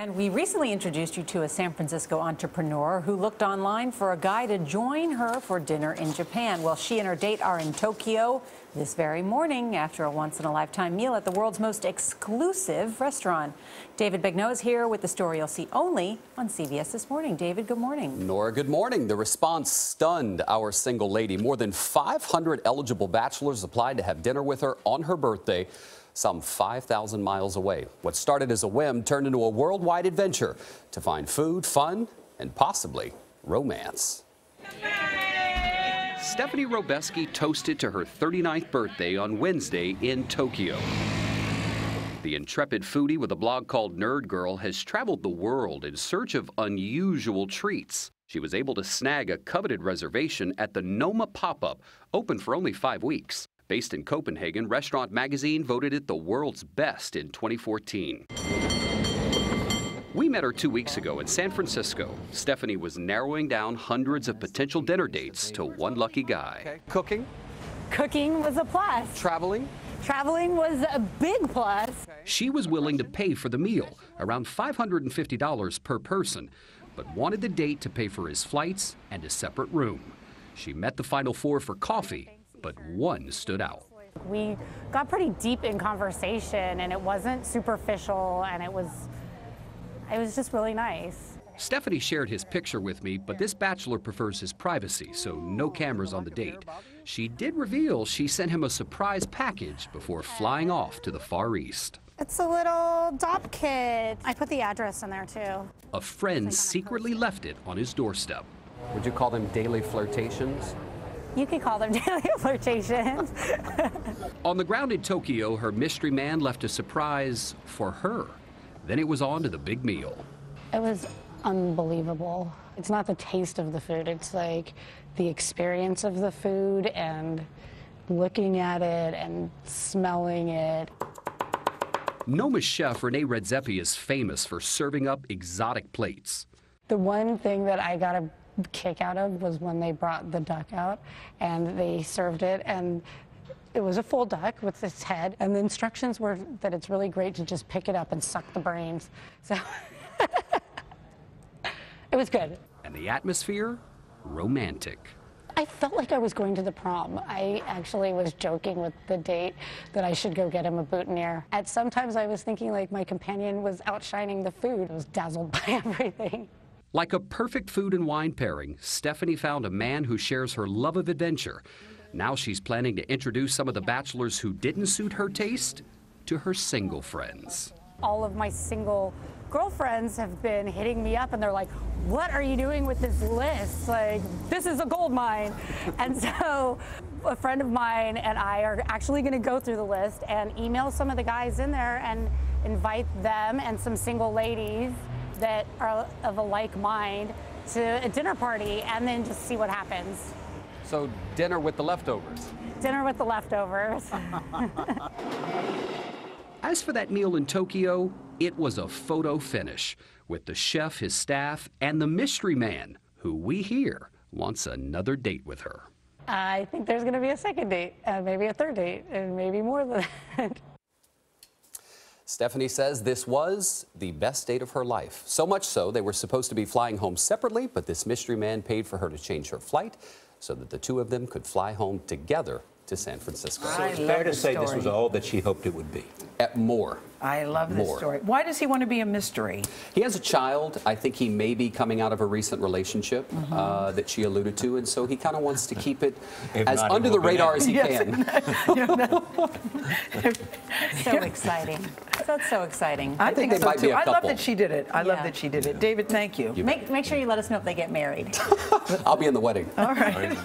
And we recently introduced you to a San Francisco entrepreneur who looked online for a guy to join her for dinner in Japan. Well, she and her date are in Tokyo this very morning after a once-in-a-lifetime meal at the world's most exclusive restaurant. David Begnaud is here with the story you'll see only on CBS This Morning. David, good morning. Nora, good morning. The response stunned our single lady. More than 500 eligible bachelors applied to have dinner with her on her birthday, some 5,000 miles away. What started as a whim turned into a worldwide adventure to find food, fun, and possibly romance. Stephanie Robesky toasted to her 39th birthday on Wednesday in Tokyo. The intrepid foodie with a blog called Nerd Girl has traveled the world in search of unusual treats. She was able to snag a coveted reservation at the Noma pop-up, open for only 5 weeks. Based in Copenhagen, Restaurant Magazine voted it the world's best in 2014. We met her 2 weeks ago in San Francisco. Stephanie was narrowing down hundreds of potential dinner dates to one lucky guy. Okay. Cooking? Cooking was a plus. Traveling? Traveling was a big plus. She was willing to pay for the meal, around $550 per person, but wanted the date to pay for his flights and a separate room. She met the final 4 for coffee, but one stood out. We got pretty deep in conversation, and it wasn't superficial, and it was just really nice. Stephanie shared his picture with me, but this bachelor prefers his privacy, so no cameras on the date. She did reveal she sent him a surprise package before flying off to the Far East. It's a little dop kit. I put the address in there, too. A friend secretly left it on his doorstep. Would you call them daily flirtations? You could call them daily flirtations. On the ground in Tokyo, her mystery man left a surprise for her. Then it was on to the big meal. It was unbelievable. It's not the taste of the food, it's like the experience of the food and looking at it and smelling it. Noma's chef, Renee Redzepi, is famous for serving up exotic plates. The one thing that I got a kick out of was when they brought the duck out and they served it, and it was a full duck with its head, and the instructions were that it's really great to just pick it up and suck the brains. So it was good. And the atmosphere, romantic. I felt like I was going to the prom. I actually was joking with the date that I should go get him a boutonniere. At sometimes I was thinking like my companion was outshining the food. I was dazzled by everything. Like a perfect food and wine pairing, Stephanie found a man who shares her love of adventure. Now she's planning to introduce some of the bachelors who didn't suit her taste to her single friends. All of my single girlfriends have been hitting me up and they're like, what are you doing with this list? Like, this is a gold mine. And so a friend of mine and I are actually going to go through the list and email some of the guys in there and invite them and some single ladies that are of a like mind to a dinner party and then just see what happens. So dinner with the leftovers. Dinner with the leftovers. As for that meal in Tokyo, it was a photo finish with the chef, his staff, and the mystery man, who we hear wants another date with her. I think there's going to be a second date, and maybe a third date, and maybe more than that. Stephanie says this was the best date of her life. So much so, they were supposed to be flying home separately, but this mystery man paid for her to change her flight so that the two of them could fly home together to San Francisco. So it's fair to say this was all that she hoped it would be. More. I love this story. Why does he want to be a mystery? He has a child. I think he may be coming out of a recent relarelationship that she alluded to, and so he kind of wants to keep it as under the radar as he can. So exciting. That's so exciting. I think they so might be too. a I love couple. that she did it. I love that she did it. David, thank you. Make sure you let us know if they get married. I'll be in the wedding. All right.